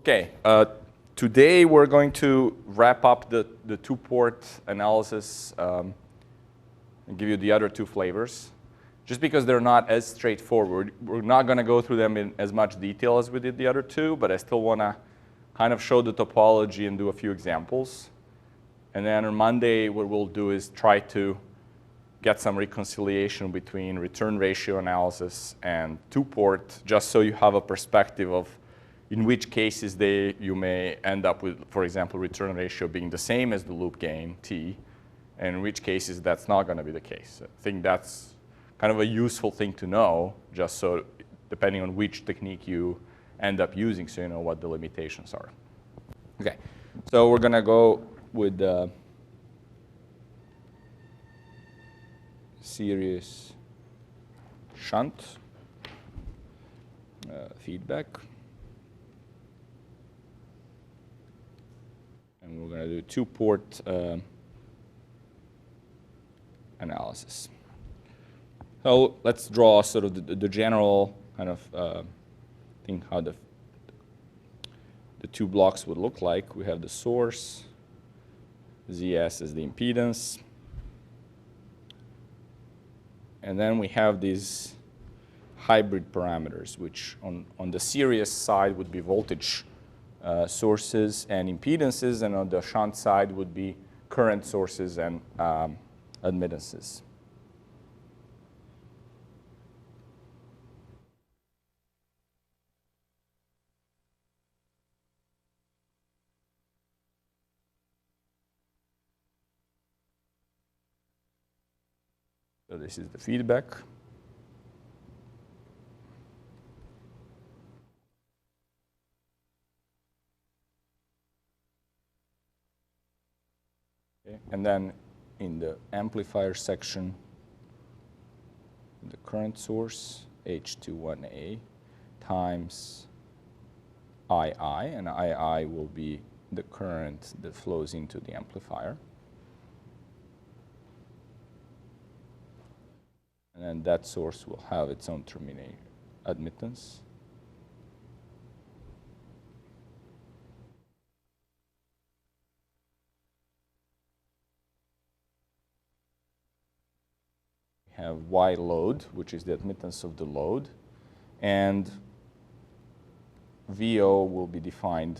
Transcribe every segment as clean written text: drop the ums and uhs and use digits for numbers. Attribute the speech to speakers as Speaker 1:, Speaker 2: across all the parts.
Speaker 1: Okay, today we're going to wrap up the two-port analysis and give you the other two flavors. Just because they're not as straightforward, we're not going to go through them in as much detail as we did the other two, but I still want to kind of show the topology and do a few examples. And then on Monday, what we'll do is try to get some reconciliation between return ratio analysis and two-port, just so you have a perspective of in which cases you may end up with, for example, return ratio being the same as the loop gain, T, and in which cases that's not going to be the case. I think that's kind of a useful thing to know, just so depending on which technique you end up using, so you know what the limitations are. Okay, so we're going to go with series shunt feedback. And we're going to do two-port analysis. So let's draw sort of the general kind of thing how the two blocks would look like. We have the source, ZS is the impedance, and then we have these hybrid parameters, which on the series side would be voltage sources and impedances, and on the shunt side would be current sources and admittances. So this is the feedback. Okay. And then in the amplifier section, the current source, H21A, times II, and II will be the current that flows into the amplifier. And then that source will have its own terminating admittance. We have Y load, which is the admittance of the load. And VO will be defined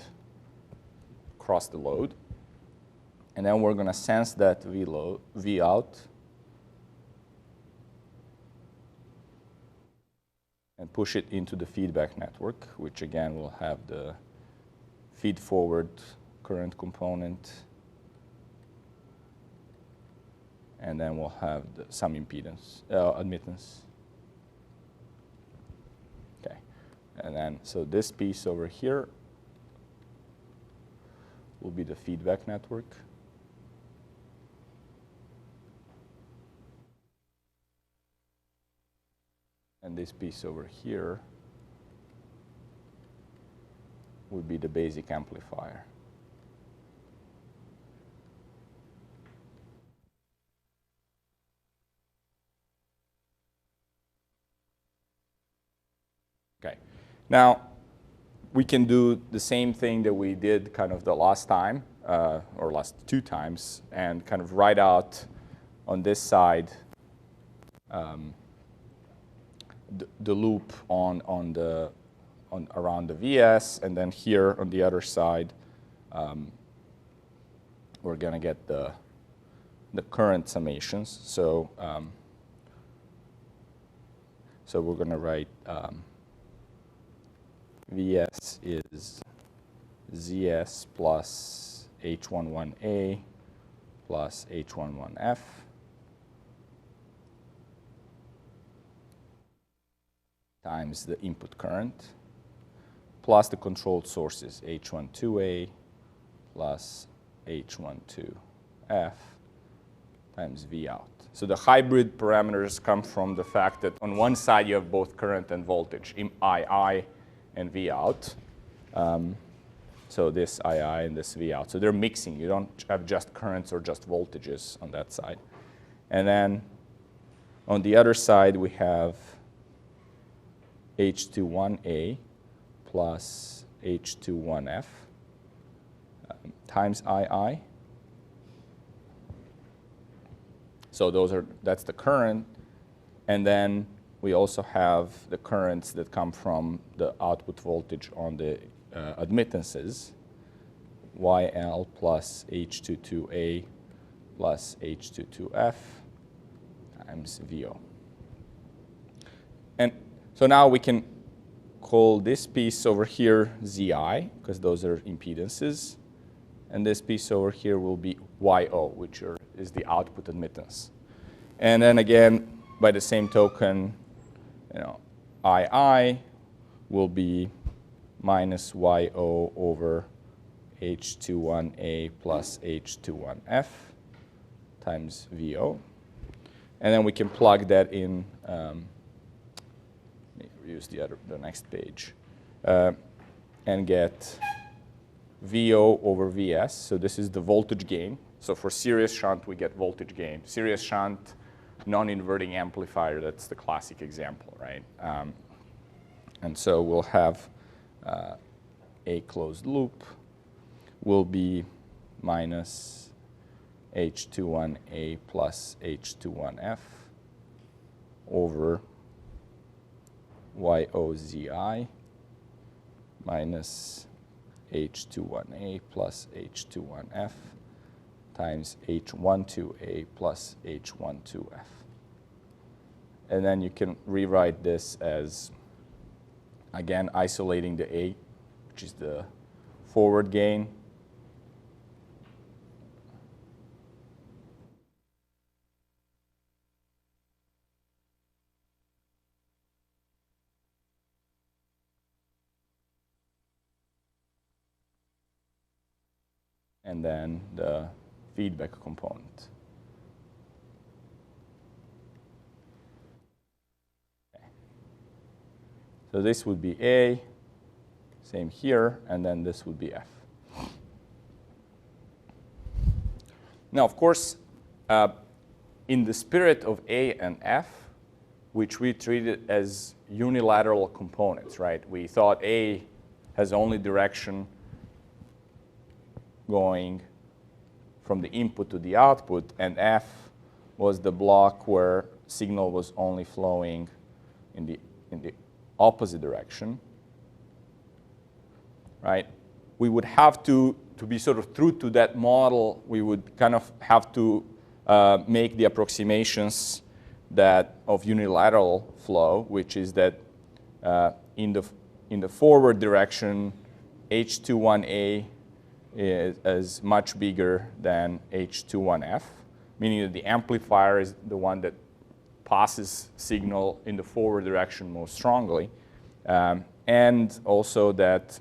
Speaker 1: across the load. And then we're going to sense that V out and push it into the feedback network, which again will have the feed-forward current component, and then we'll have some impedance, admittance. Okay, and then so this piece over here will be the feedback network. And this piece over here would be the basic amplifier. Okay. Now, we can do the same thing that we did kind of the last time, or last two times, and kind of write out on this side the loop around the VS, and then here on the other side, we're going to get the current summations. So so we're going to write VS is ZS plus H11A plus H11F. Times the input current, plus the controlled sources, H12A plus H12F times V out. So the hybrid parameters come from the fact that on one side you have both current and voltage, II and V out. So this II and this V out. So they're mixing. You don't have just currents or just voltages on that side. And then on the other side we have H21A plus H21F times II. So that's the current. And then we also have the currents that come from the output voltage on the admittances, YL plus H22A plus H22F times VO. And so now we can call this piece over here ZI, because those are impedances. And this piece over here will be YO, which is the output admittance. And then again, by the same token, II will be minus YO over H21A plus H21F times VO. And then we can plug that in, use the next page, and get VO over VS. So this is the voltage gain. So for series shunt, we get voltage gain. Series shunt, non-inverting amplifier, that's the classic example, right? And so we'll have a closed loop will be minus H21A plus H21F over YOZI minus H21A plus H21F times H12A plus H12F. And then you can rewrite this as, again, isolating the A, which is the forward gain. And then the feedback component. Okay. So this would be A, same here, and then this would be F. Now, of course, in the spirit of A and F, which we treated as unilateral components, right? We thought A has only direction going from the input to the output, and F was the block where signal was only flowing in the opposite direction, right? We would have to be sort of true to that model, we would kind of have to make the approximations that of unilateral flow, which is that in the forward direction, H21A is much bigger than H21F, meaning that the amplifier is the one that passes signal in the forward direction most strongly, and also that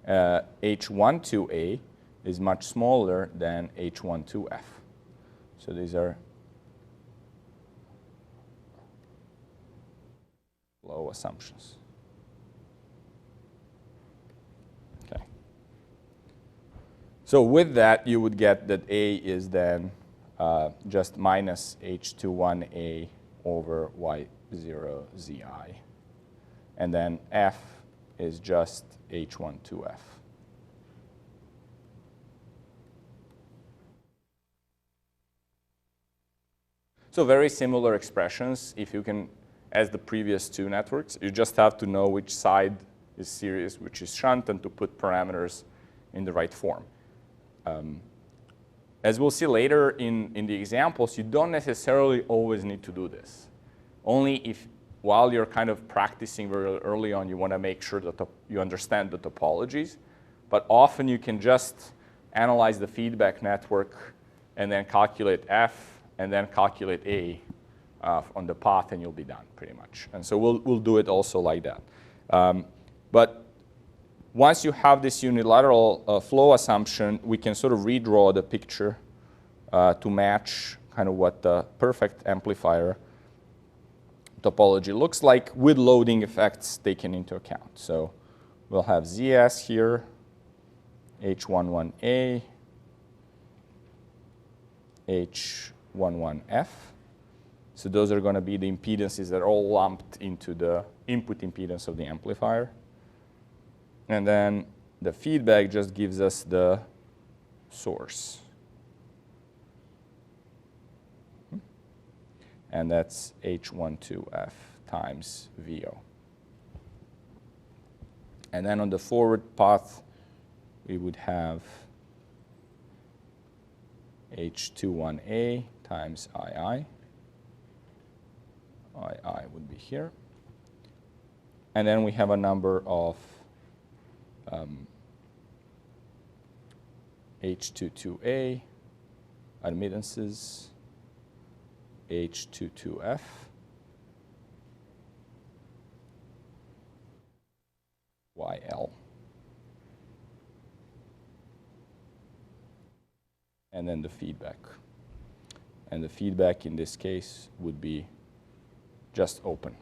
Speaker 1: H12A is much smaller than H12F. So these are flow assumptions. So with that, you would get that A is then just minus H21A over Y0ZI. And then F is just H12F. So very similar expressions, if you can, as the previous two networks. You just have to know which side is series, which is shunt, and to put parameters in the right form. As we'll see later in the examples, you don't necessarily always need to do this. Only if, while you're kind of practicing very early on, you want to make sure that you understand the topologies. But often you can just analyze the feedback network and then calculate F and then calculate A on the path, and you'll be done pretty much. And so we'll do it also like that. But once you have this unilateral flow assumption, we can sort of redraw the picture to match kind of what the perfect amplifier topology looks like with loading effects taken into account. So we'll have ZS here, H11A, H11F. So those are going to be the impedances that are all lumped into the input impedance of the amplifier. And then the feedback just gives us the source. And that's H12F times VO. And then on the forward path, we would have H21A times II. II would be here. And then we have a number of H22A admittances, H22F, YL. And then the feedback. And the feedback in this case would be just open.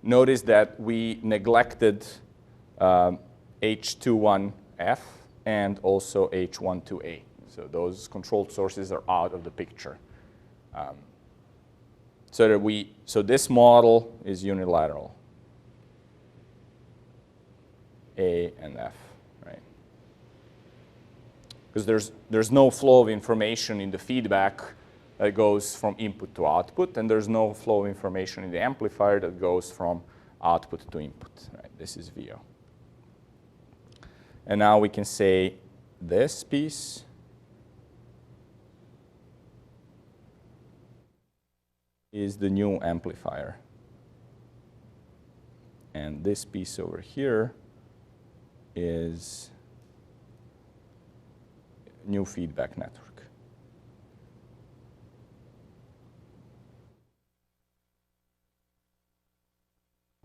Speaker 1: Notice that we neglected H21F and also H12A. So those controlled sources are out of the picture. So this model is unilateral, A and F, right? Because there's no flow of information in the feedback that goes from input to output, and there's no flow of information in the amplifier that goes from output to input, right? This is VO. And now we can say this piece is the new amplifier. And this piece over here is new feedback network.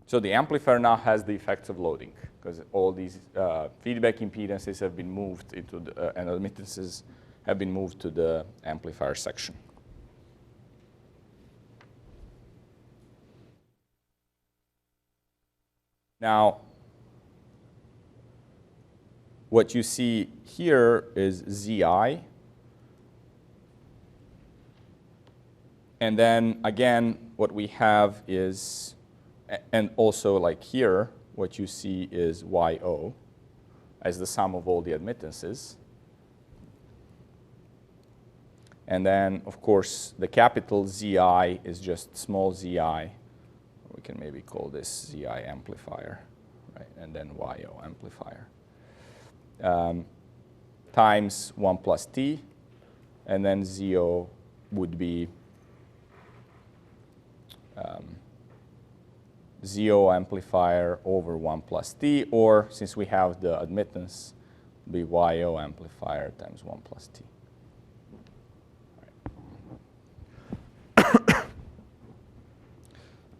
Speaker 1: So the amplifier now has the effects of loading, because all these feedback impedances have been moved into the, and admittances have been moved to the amplifier section. Now, what you see here is ZI. And then, again, what we have is, and also like here, what you see is YO as the sum of all the admittances. And then, of course, the capital ZI is just small zi. We can maybe call this ZI amplifier, right? And then YO amplifier. Times 1 plus T, and then ZO would be ZO amplifier over 1 plus T, or since we have the admittance, be YO amplifier times 1 plus T. Right.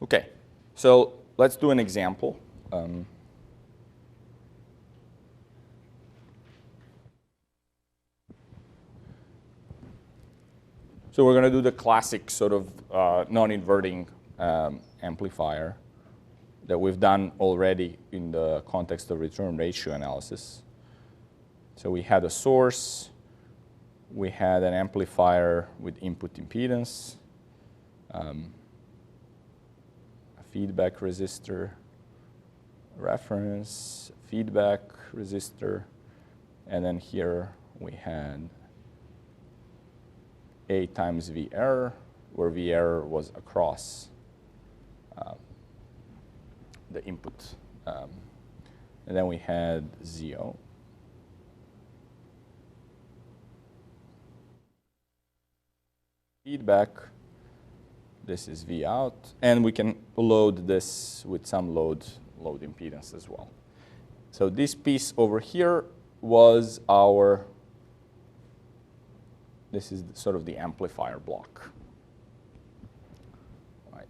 Speaker 1: Okay, so let's do an example. So we're going to do the classic sort of non-inverting amplifier that we've done already in the context of return ratio analysis. So we had a source, we had an amplifier with input impedance, a feedback resistor, reference, feedback resistor, and then here we had A times V error, where V error was across the input. And then we had ZO. Feedback, this is V out, and we can load this with some load impedance as well. So this piece over here was our, this is sort of the amplifier block, right,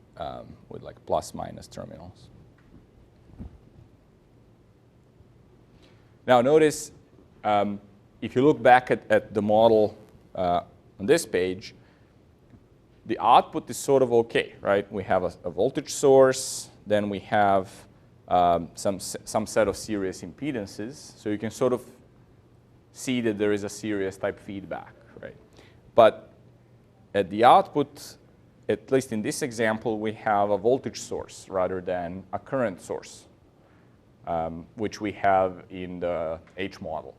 Speaker 1: with like plus minus terminals. Now notice, if you look back at the model on this page, the output is sort of okay, right? We have a voltage source, then we have some set of series impedances, so you can sort of see that there is a series type feedback, right? But at the output, at least in this example, we have a voltage source rather than a current source. which we have in the H model.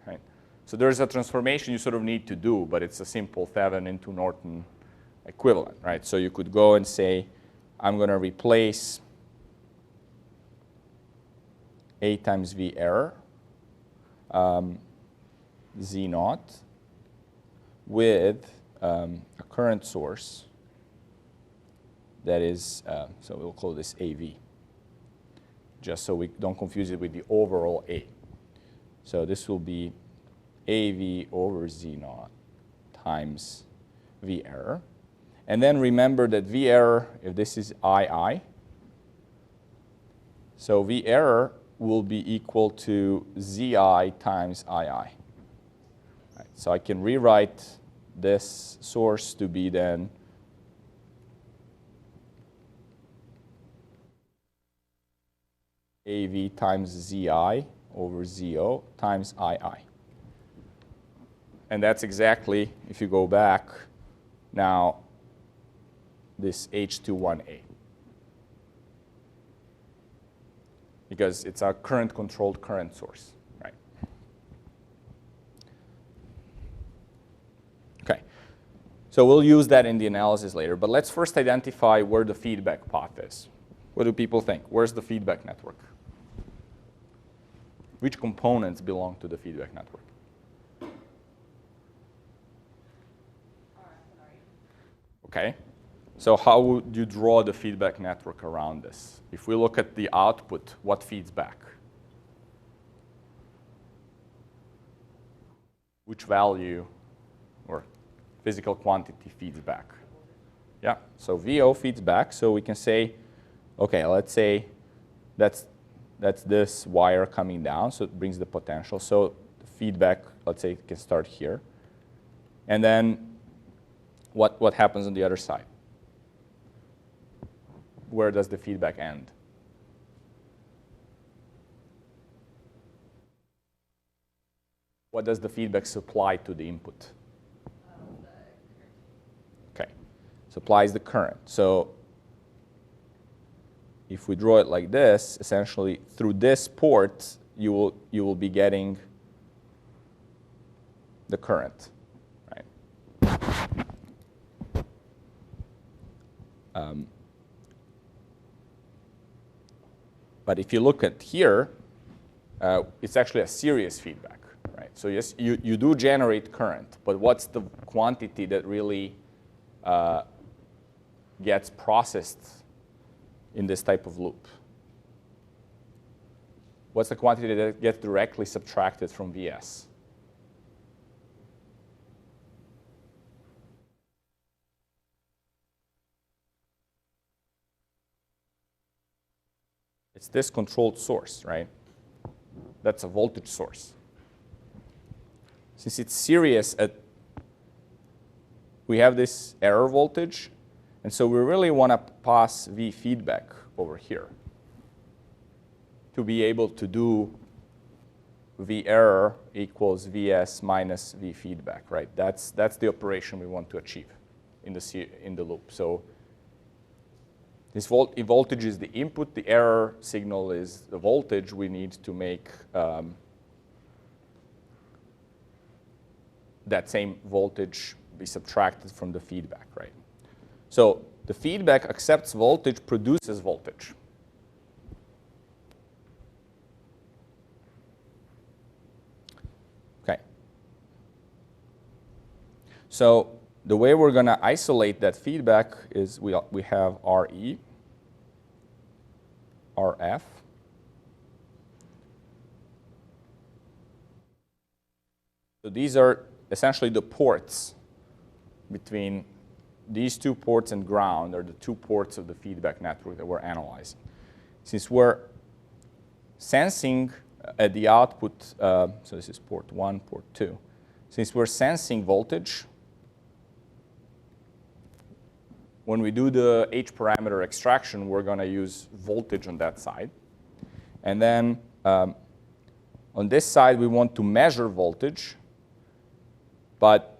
Speaker 1: Right? So there's a transformation you sort of need to do, but it's a simple Theven into Norton equivalent. Right? So you could go and say, I'm going to replace A times V error, Z naught, with a current source that is, so we'll call this AV, just so we don't confuse it with the overall A. So this will be AV over Z naught times V error. And then remember that V error, if this is II, so V error will be equal to ZI times II. Right, so I can rewrite this source to be then AV times ZI over ZO times II. And that's exactly, if you go back, now this H21A. Because it's our current controlled current source, right? Okay, so we'll use that in the analysis later, but let's first identify where the feedback path is. What do people think? Where's the feedback network? Which components belong to the feedback network? Okay, so how would you draw the feedback network around this? If we look at the output, what feeds back? Which value or physical quantity feeds back? Yeah, so VO feeds back, so we can say, okay, let's say that's this wire coming down, so it brings the potential. So the feedback, let's say, can start here. And then what happens on the other side? Where does the feedback end? What does the feedback supply to the input? Okay, supplies the current. So if we draw it like this, essentially through this port, you will be getting the current, right? But if you look at here, it's actually a series feedback, right? So yes, you do generate current, but what's the quantity that really gets processed in this type of loop? What's the quantity that gets directly subtracted from VS? It's this controlled source, right? That's a voltage source. Since it's series, we have this error voltage, and so we really want to pass V feedback over here to be able to do V error equals Vs minus V feedback, right? That's the operation we want to achieve in the loop. So this voltage is the input, the error signal is the voltage we need to make that same voltage be subtracted from the feedback, right? So the feedback accepts voltage, produces voltage. Okay. So the way we're going to isolate that feedback is we have RE, RF, so these are essentially the ports between these two ports and ground are the two ports of the feedback network that we're analyzing. Since we're sensing at the output, so this is port 1, port 2, since we're sensing voltage, when we do the H parameter extraction, we're going to use voltage on that side. And then on this side, we want to measure voltage, but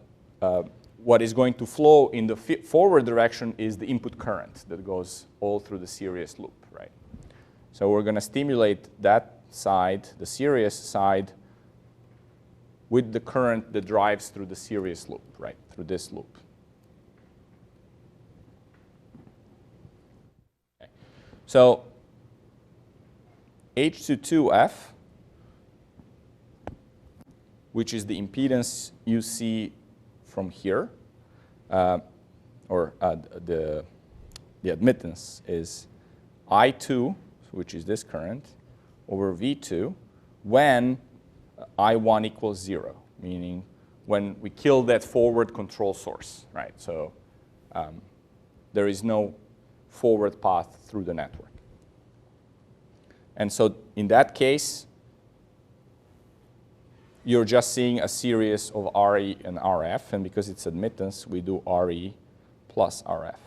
Speaker 1: what is going to flow in the forward direction is the input current that goes all through the series loop, right? So we're going to stimulate that side, the series side, with the current that drives through the series loop, right, through this loop. Okay. So H22F, which is the impedance you see from here, or the admittance is I2, which is this current, over V2 when I1 equals 0, meaning when we kill that forward control source, right? So there is no forward path through the network. And so in that case, you're just seeing a series of RE and RF, and because it's admittance, we do RE plus RF.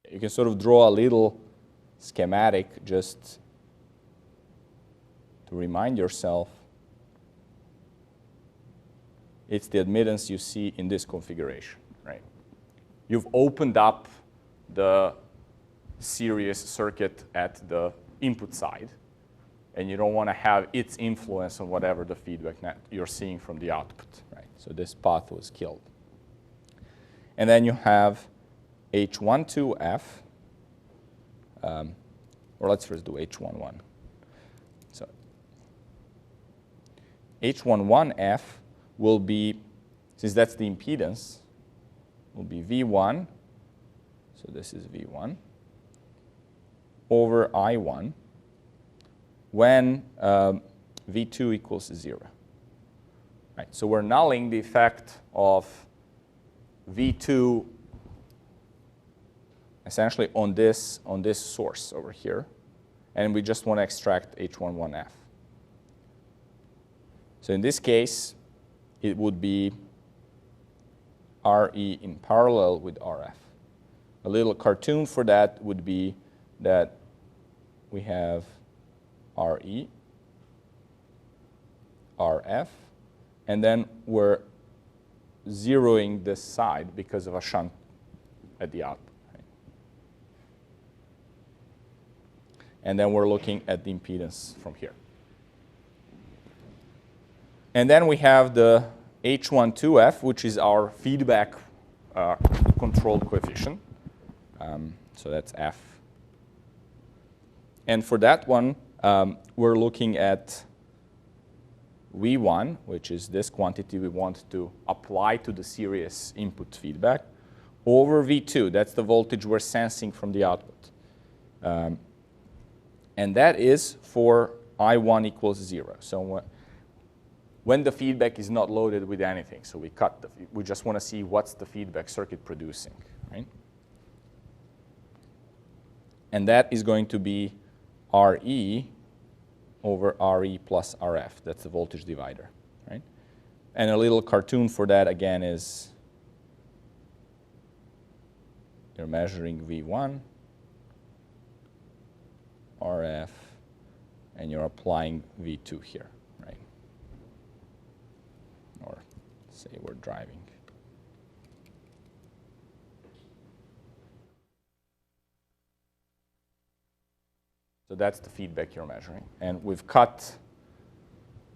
Speaker 1: You can sort of draw a little schematic just to remind yourself it's the admittance you see in this configuration, right? You've opened up the series circuit at the input side, and you don't want to have its influence on whatever the feedback net you're seeing from the output, right? So this path was killed. And then you have H12F, or let's first do H11. So H11F will be, since that's the impedance, will be V1, so this is V1, over I1 when V2 equals 0. Right, so we're nulling the effect of V2 essentially on this source over here, and we just want to extract H11F. So in this case, it would be RE in parallel with RF. A little cartoon for that would be that we have RE, RF, and then we're zeroing this side because of a shunt at the output. Right? And then we're looking at the impedance from here. And then we have the H12F, which is our feedback controlled coefficient. So that's F. And for that one, we're looking at V1, which is this quantity we want to apply to the series input feedback, over V2. That's the voltage we're sensing from the output. And that is for I1 equals 0. So when the feedback is not loaded with anything, so we just want to see what's the feedback circuit producing, right? And that is going to be RE over RE plus RF. That's the voltage divider, right? And a little cartoon for that, again, is you're measuring V1, RF, and you're applying V2 here, right? Or say we're driving. So that's the feedback you're measuring. And we've cut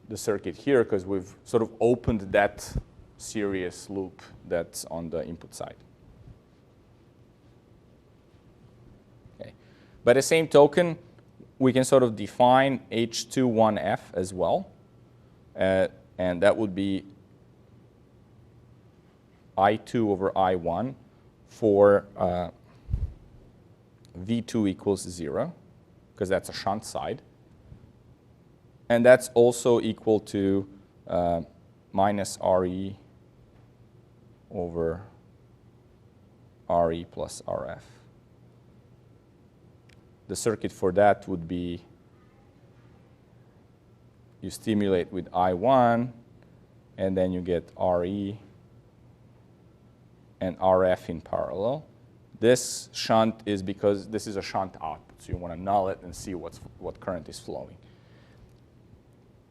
Speaker 1: the circuit here because we've sort of opened that series loop that's on the input side. Okay. By the same token, we can sort of define H21F as well. And that would be I2 over I1 for V2 equals 0. Because that's a shunt side. And that's also equal to minus RE over RE plus RF. The circuit for that would be you stimulate with I1, and then you get RE and RF in parallel. This shunt is because this is a shunt output, so you want to null it and see what current is flowing.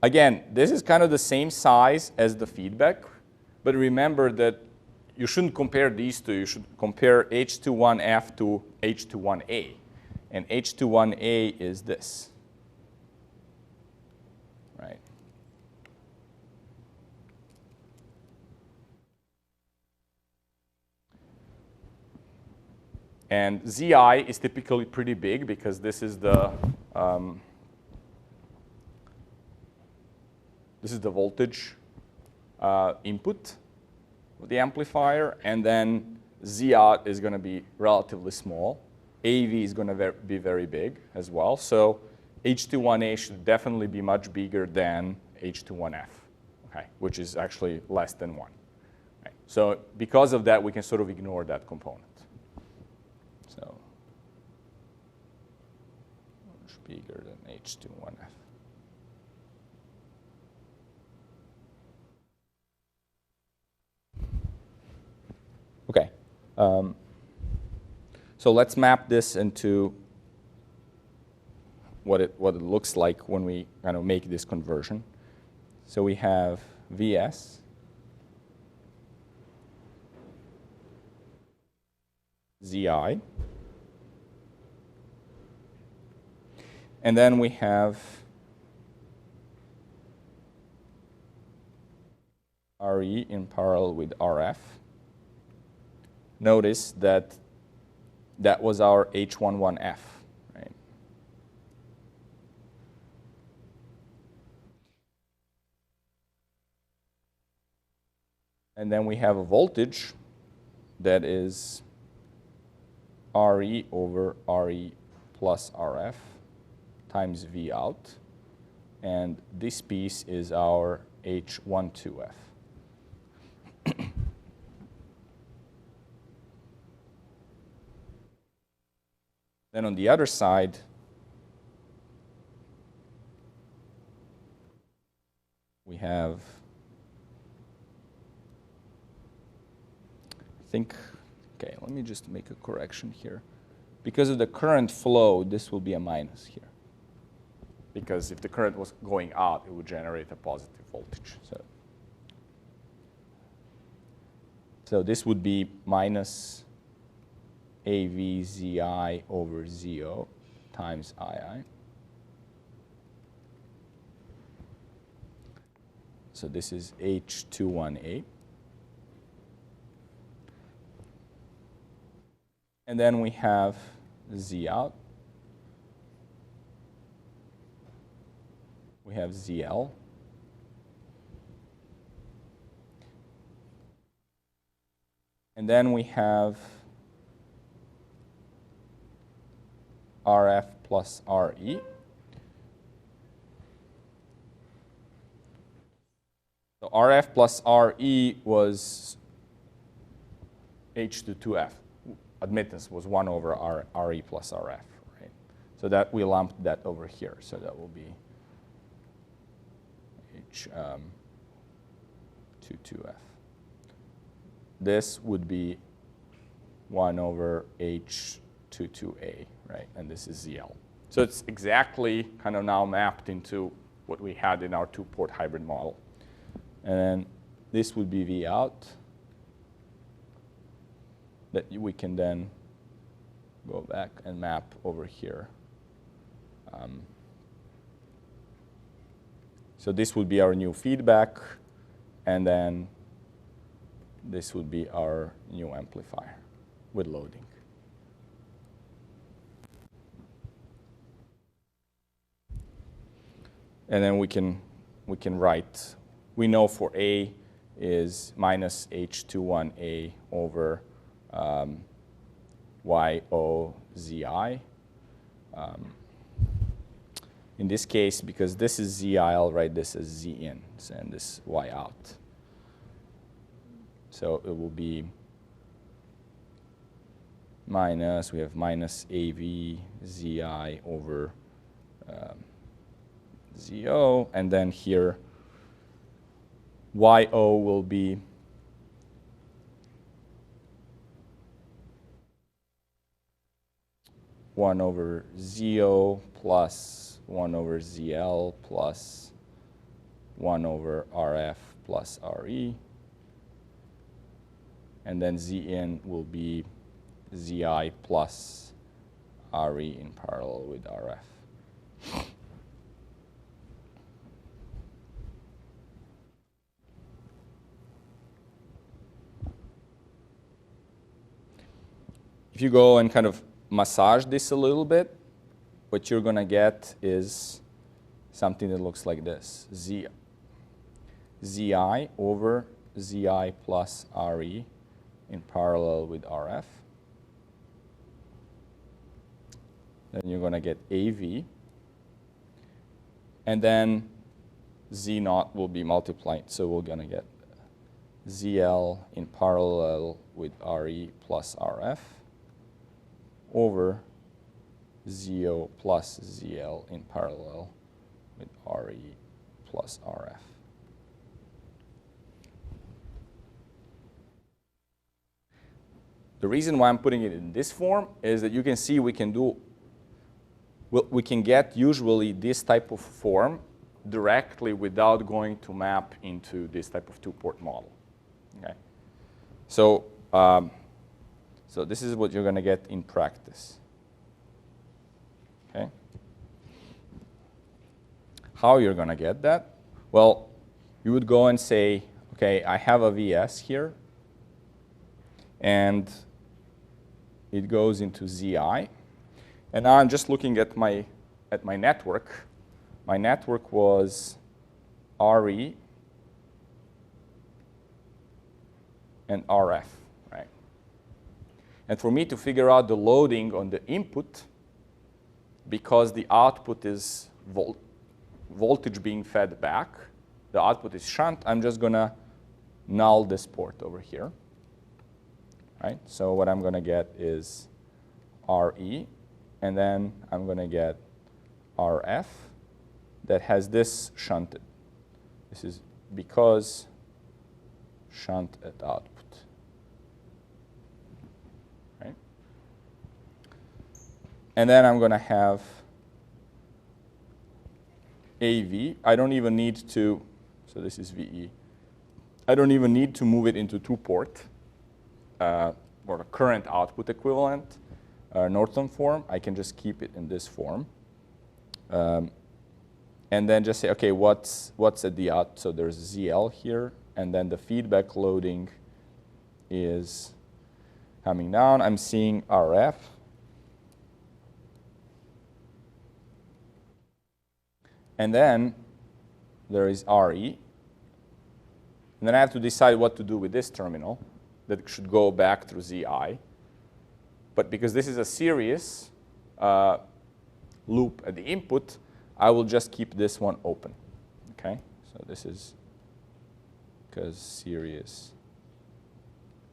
Speaker 1: Again, this is kind of the same size as the feedback, but remember that you shouldn't compare these two. You should compare H21F to H21A. And H21A is this, right? And Zi is typically pretty big because this is the voltage input of the amplifier, and then Z out is going to be relatively small. AV is going to be very big as well. So H21A should definitely be much bigger than H21F, okay, which is actually less than 1. Right? So because of that, we can sort of ignore that component. So much bigger than H21F. Okay. So let's map this into what it looks like when we kind of make this conversion. So we have Vs, Zi, and then we have Re in parallel with Rf. Notice that that was our H11F, right? And then we have a voltage that is Re over Re plus Rf times V out. And this piece is our H12F. Then on the other side, we have, okay, let me just make a correction here. Because of the current flow, this will be a minus here. Because if the current was going out, it would generate a positive voltage. So this would be minus AVZI over ZO times II. So this is H21A. And then we have Z out. We have ZL. And then we have RF plus RE. So RF plus RE was H22F. Admittance was 1 over RE plus RF, right? So that we lumped that over here. So that will be H22F. This would be 1 over H22A, right? And this is ZL. So it's exactly kind of now mapped into what we had in our two-port hybrid model. And then this would be V out that we can then go back and map over here. So this would be our new feedback, and then this would be our new amplifier with loading. And then we can write, we know for A is minus H21A over YOZI. In this case, because this is ZI, I'll write this as Z in, and this Y out. So it will be minus, we have minus AV ZI over ZO, and then here YO will be one over ZO plus 1 over ZL plus 1 over RF plus RE. and then Z in will be Zi plus Re in parallel with Rf. If you go and kind of massage this a little bit, what you're going to get is something that looks like this. Zi over Zi plus Re in parallel with Rf. Then you're going to get Av. And then Z naught will be multiplied. So we're going to get ZL in parallel with Re plus Rf over ZO plus ZL in parallel with Re plus Rf. The reason why I'm putting it in this form is that you can see we can get usually this type of form directly without going to map into this type of two-port model. Okay, so so this is what you're going to get in practice. Okay, how you're going to get that? Well, you would go and say, okay, I have a VS here, and it goes into Zi. And now I'm just looking at my network. My network was Re and Rf, right? And for me to figure out the loading on the input, because the output is voltage being fed back, the output is shunt, I'm just going to null this port over here. Right? So what I'm going to get is Re, and then I'm going to get Rf that has this shunted. This is because shunt at output. Right? And then I'm going to have Av. I don't even need to, so this is VE. I don't even need to move it into two-port. Or a current output equivalent, Norton form. I can just keep it in this form. And then just say, okay, what's at the out? So there's ZL here, and then the feedback loading is coming down. I'm seeing Rf. And then there is Re. And then I have to decide what to do with this terminal. That should go back through Zi. But because this is a series loop at the input, I will just keep this one open. Okay? So this is because series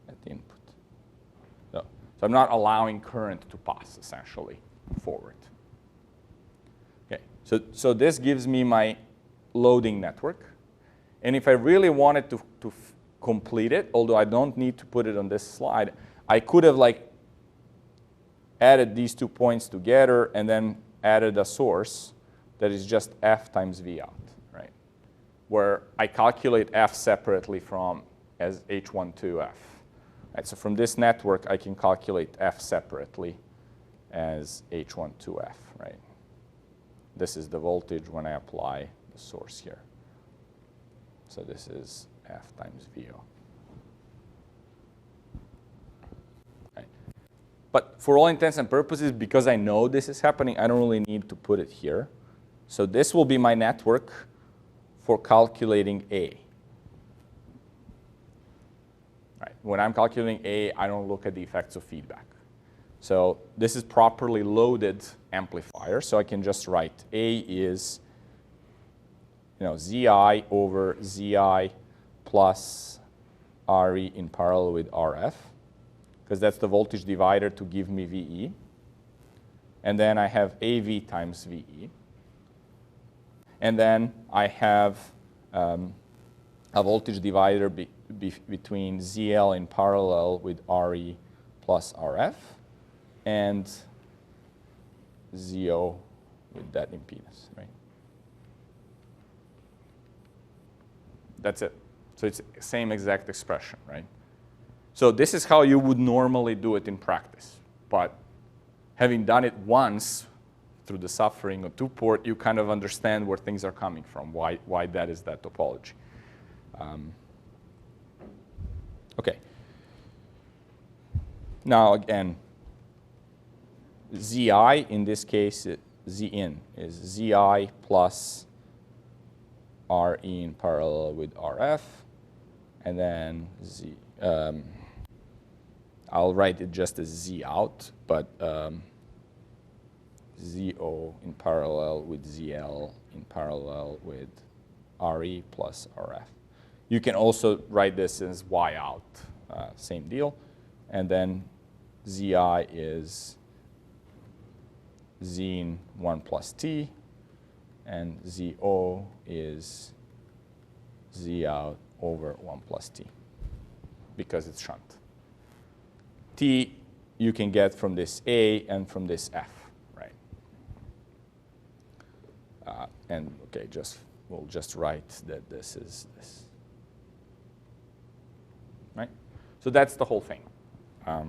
Speaker 1: at the input. So I'm not allowing current to pass, essentially, forward. Okay. So this gives me my loading network. And if I really wanted to complete it, although I don't need to put it on this slide, I could have added these 2 points together and then added a source that is just F times V out, right? Where I calculate F separately from as H12F. Right? So from this network, I can calculate F separately as H12F, right? This is the voltage when I apply the source here. So this is F times VO. Right. But for all intents and purposes, because I know this is happening, I don't really need to put it here. So this will be my network for calculating A. Right. When I'm calculating A, I don't look at the effects of feedback. So this is properly loaded amplifier, so I can just write A is Zi over Zi plus Re in parallel with Rf, because that's the voltage divider to give me VE. And then I have Av times VE. And then I have a voltage divider between ZL in parallel with Re plus Rf and ZO with that impedance, right? That's it. So it's the same exact expression, right? So this is how you would normally do it in practice. But having done it once through the suffering of two-port, you kind of understand where things are coming from, why that is that topology. OK. Now, again, Zi, in this case, Zin is Zi plus Re in parallel with Rf. And then I'll write it just as Z out, but ZO in parallel with ZL in parallel with Re plus Rf. You can also write this as Y out, same deal. And then Zi is Zin 1 plus T, and ZO is Z out over 1 plus T, because it's shunt. T you can get from this A and from this F, right? And OK, we'll just write that this is this, right? So that's the whole thing. Let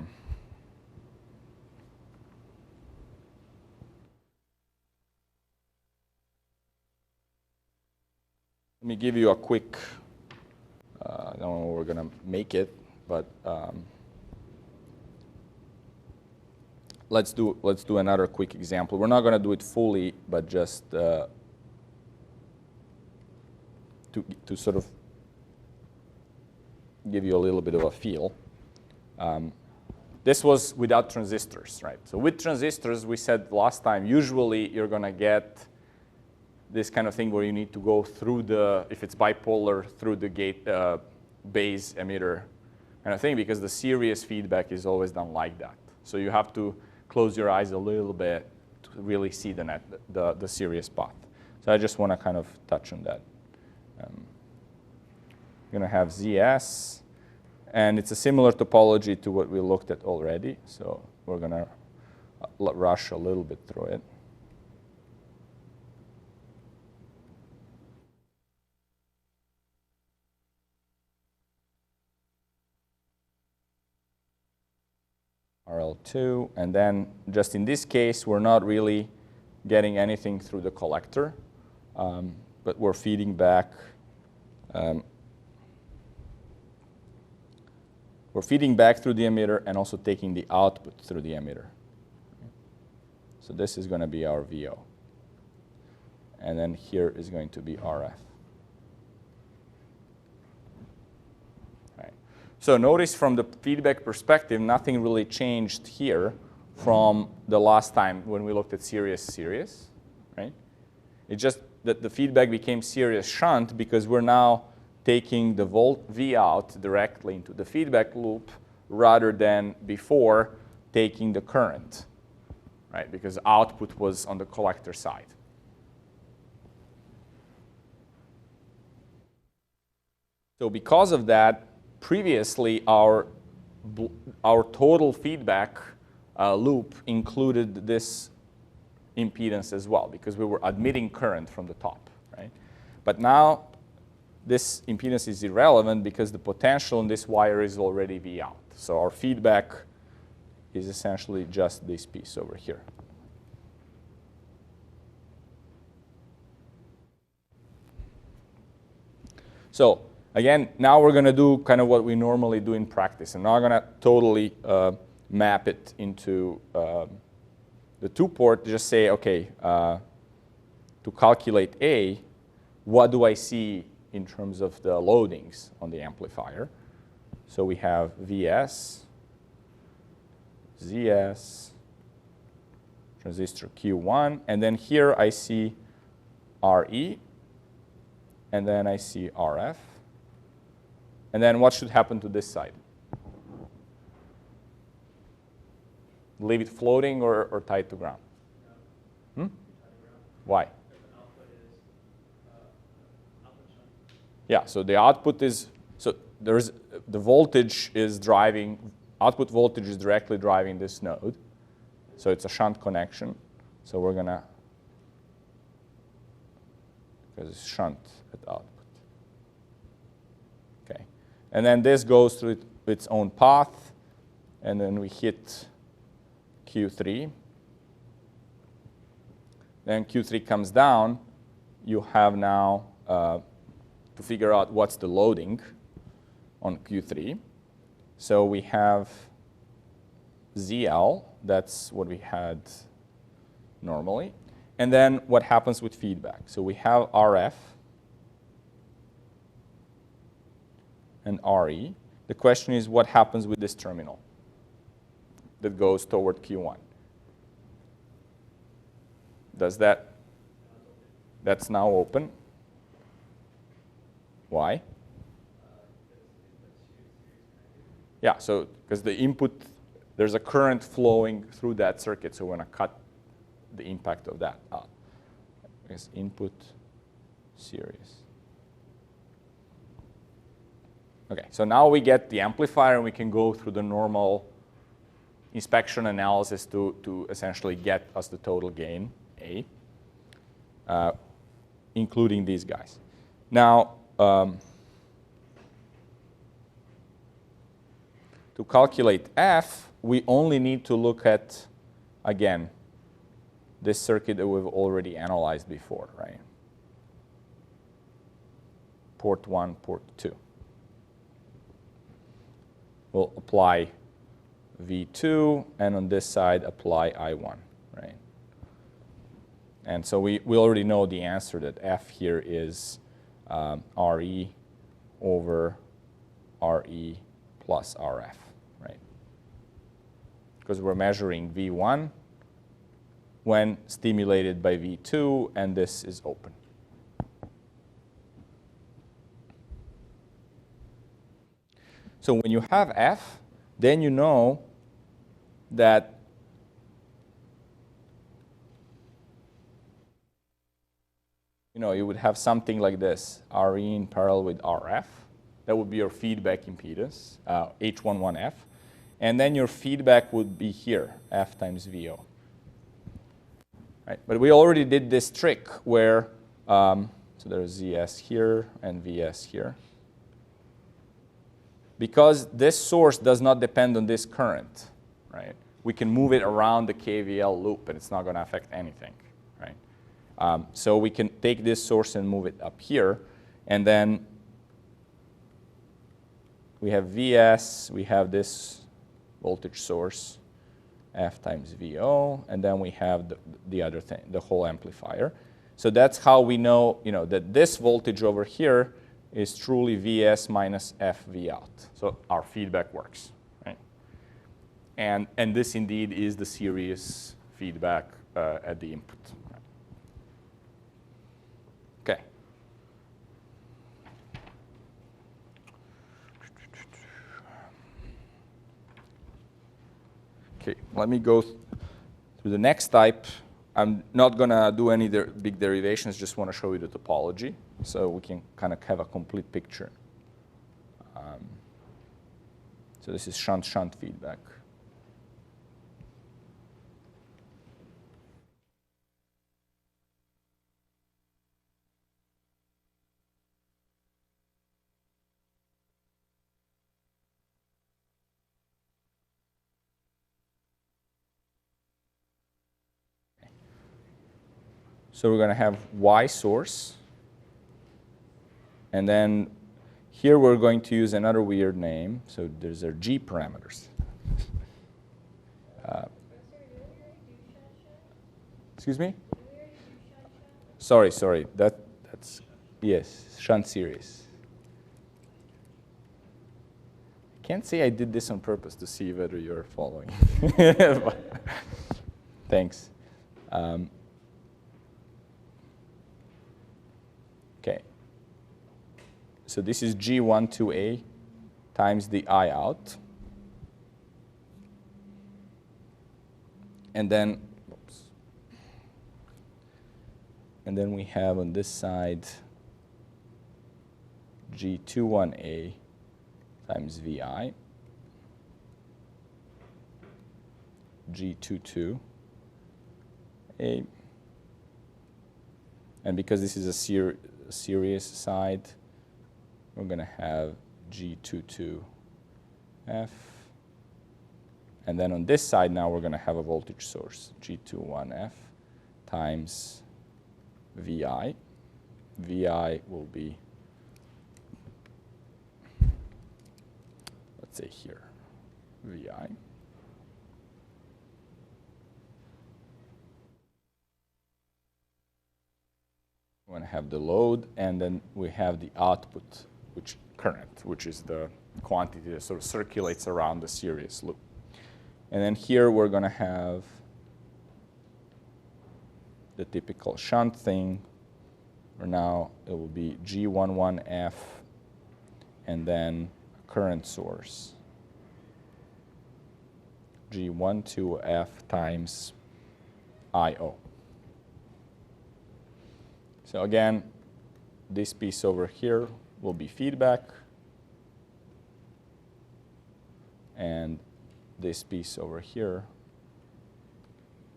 Speaker 1: me give you a quick, I don't know where we're going to make it, but let's do another quick example. We're not going to do it fully, but just to sort of give you a little bit of a feel. This was without transistors, right? So with transistors, we said last time, usually you're going to get this kind of thing where you need to go through the, if it's bipolar, through the gate base emitter kind of thing, because the series feedback is always done like that. So you have to close your eyes a little bit to really see the series path. So I just want to kind of touch on that. I'm going to have ZS, and it's a similar topology to what we looked at already. So we're going to rush a little bit through it. RL2, and then just in this case, we're not really getting anything through the collector, but we're feeding back. We're feeding back through the emitter and also taking the output through the emitter. So this is going to be our VO, and then here is going to be RF. So notice from the feedback perspective, nothing really changed here from the last time when we looked at series, right? It's just that the feedback became series shunt because we're now taking the V out directly into the feedback loop rather than before taking the current, right? Because output was on the collector side. So because of that, previously, our total feedback loop included this impedance as well, because we were admitting current from the top, right? But now, this impedance is irrelevant because the potential in this wire is already V out. So our feedback is essentially just this piece over here. So again, now we're going to do kind of what we normally do in practice. I'm not going to totally map it into the two-port. Just say, OK, to calculate A, what do I see in terms of the loadings on the amplifier? So we have VS, ZS, transistor Q1. And then here I see RE. And then I see RF. And then what should happen to this side? Leave it floating or tied to ground? Why? Yeah, so the output is, so there's, the voltage is driving, output voltage is directly driving this node. So it's a shunt connection. So we're going to, because it's shunt at output. OK. And then this goes through its own path, and then we hit Q3. Then Q3 comes down. You have now to figure out what's the loading on Q3. So we have ZL, that's what we had normally. And then what happens with feedback? So we have RF and RE. The question is, what happens with this terminal that goes toward Q1? Does that? That's now open. Why? Yeah, so because the input, there's a current flowing through that circuit, so we're going to cut the impact of that out. I guess input series. Okay, so now we get the amplifier, and we can go through the normal inspection analysis to essentially get us the total gain, A, including these guys. Now, to calculate F, we only need to look at, again, this circuit that we've already analyzed before, right? Port 1, port 2. We'll apply V2, and on this side, apply I1, right? And so we already know the answer that F here is RE over RE plus RF, right? Because we're measuring V1 when stimulated by V2, and this is open. So when you have F, then you know that you would have something like this, RE in parallel with RF. That would be your feedback impedance, H11F. And then your feedback would be here, F times VO. Right? But we already did this trick where, so there's ZS here and VS here. Because this source does not depend on this current, right? We can move it around the KVL loop, and it's not going to affect anything, right? So we can take this source and move it up here, and then we have VS, we have this voltage source, F times VO, and then we have the other thing, the whole amplifier. So that's how we know, that this voltage over here is truly VS minus FV out. So our feedback works, right? And this indeed is the series feedback at the input. Okay. Okay, let me go through the next type. I'm not going to do any big derivations, just want to show you the topology so we can kind of have a complete picture. So this is shunt feedback. So we're going to have Y source. And then here we're going to use another weird name. So there's our G parameters. Excuse me? Sorry. That's, yes, shunt series. I can't say I did this on purpose to see whether you're following. Thanks. Okay. So this is G12A times the I out. And then, and then we have on this side G21A times VI, G22A, and because this is a series side, we're going to have G22 F. And then on this side now we're going to have a voltage source, G21F times VI. VI will be, let's say here, VI. We're going to have the load, and then we have the output, which current, which is the quantity that sort of circulates around the series loop. And then here we're going to have the typical shunt thing, where now it will be G11F and then a current source, G12F times IO. So again, this piece over here will be feedback, and this piece over here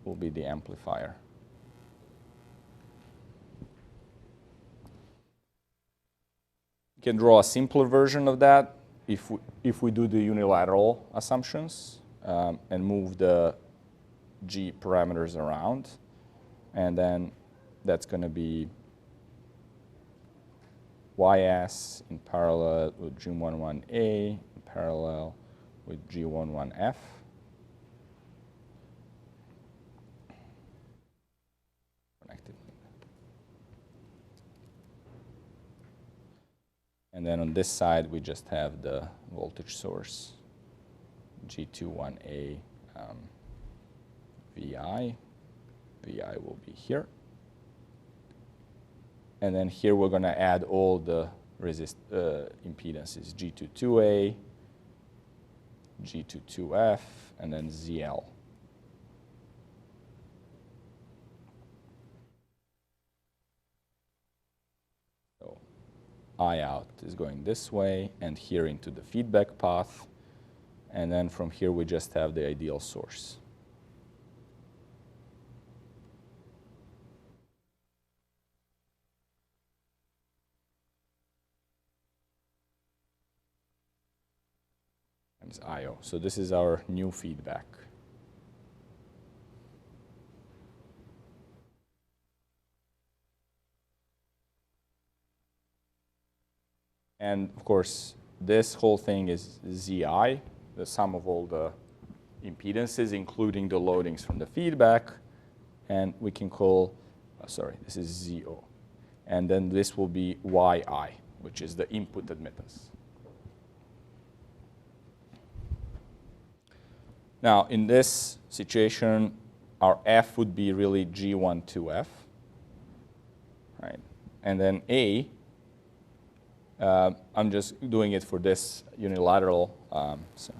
Speaker 1: will be the amplifier. You can draw a simpler version of that if we do the unilateral assumptions and move the G parameters around. And then that's going to be YS in parallel with G11A, in parallel with G11F. Connected. And then on this side, we just have the voltage source, G21A VI. VI will be here. And then here we're going to add all the impedances, G22A, G22F, and then ZL. So I out is going this way, and here into the feedback path. And then from here we just have the ideal source. IO. So this is our new feedback. And of course, this whole thing is ZI, the sum of all the impedances, including the loadings from the feedback. And we can call, sorry, this is ZO. And then this will be YI, which is the input admittance. Now, in this situation, our F would be really G12F, right? And then A, I'm just doing it for this unilateral. So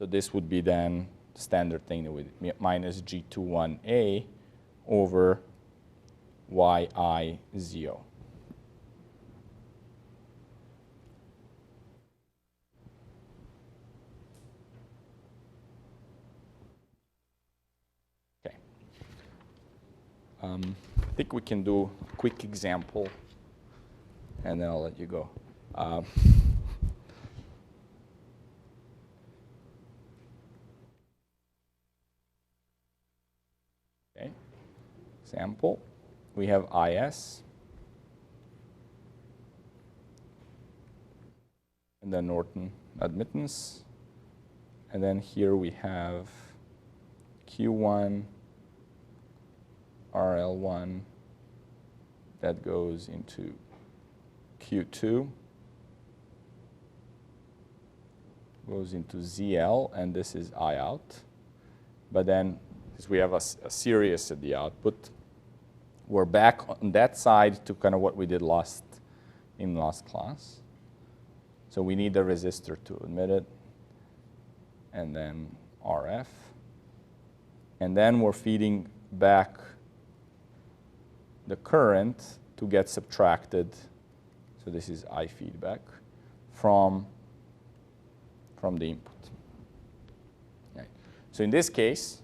Speaker 1: this would be then the standard thing with minus G21A over YI0. I think we can do a quick example, and then I'll let you go. Okay. Example, we have IS, and then Norton admittance, and then here we have Q1, RL1 that goes into Q2, goes into ZL, and this is I out. But then, since we have a series at the output, we're back on that side to kind of what we did in last class. So we need the resistor to admit it, and then RF. And then we're feeding back the current to get subtracted, so this is I feedback, from the input. Right. So in this case,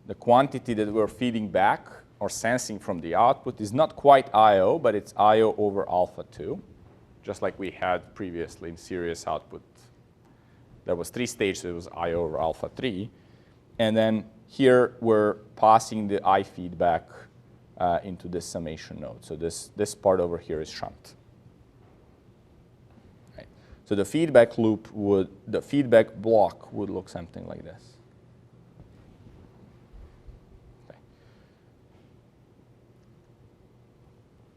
Speaker 1: the quantity that we're feeding back or sensing from the output is not quite IO, but it's IO over alpha 2. just like we had previously in serious output. There was 3 stages. It was I over alpha 3. And then here we're passing the I feedback into this summation node. So this part over here is shunt. Right. So the feedback the feedback block would look something like this.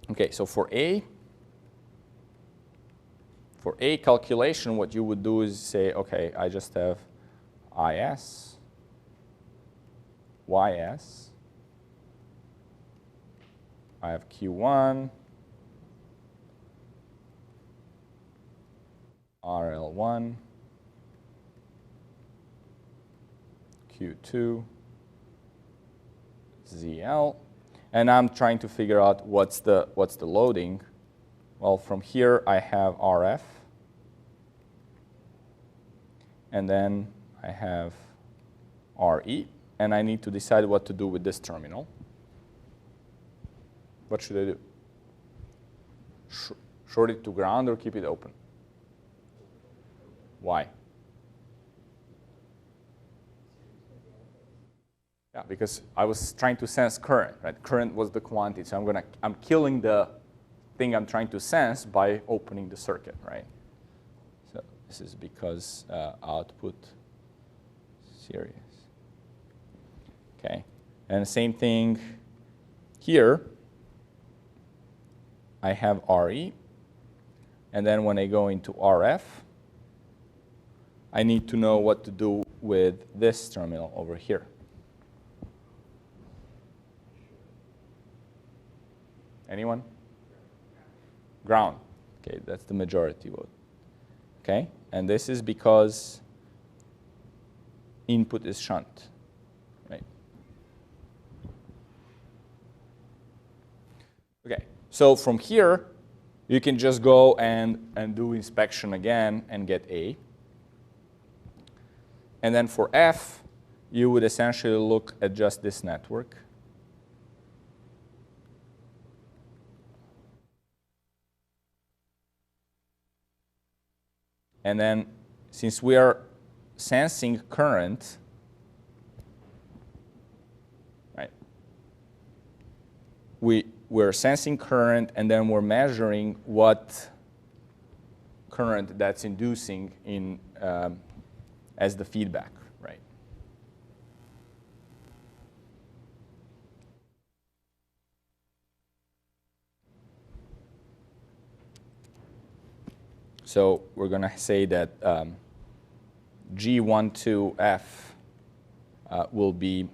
Speaker 1: Okay, so for A calculation, what you would do is say, okay, I just have IS, YS, I have Q1, RL1, Q2, ZL. And I'm trying to figure out what's the loading. Well, from here I have RF, and then I have RE, and I need to decide what to do with this terminal. What should I do? Short it to ground or keep it open? Why? Yeah, because I was trying to sense current, right? Current was the quantity, so I'm killing the thing I'm trying to sense by opening the circuit, right? So this is because output series. Okay, and the same thing here. I have RE, and then when I go into RF, I need to know what to do with this terminal over here. Anyone? Ground. Okay, that's the majority vote. Okay, and this is because input is shunt, right? Okay, so from here, you can just go and do inspection again and get A. And then for F, you would essentially look at just this network. And then, since we are sensing current, right? We're sensing current, and then we're measuring what current that's inducing in as the feedback, right? So we're going to say that G12F will be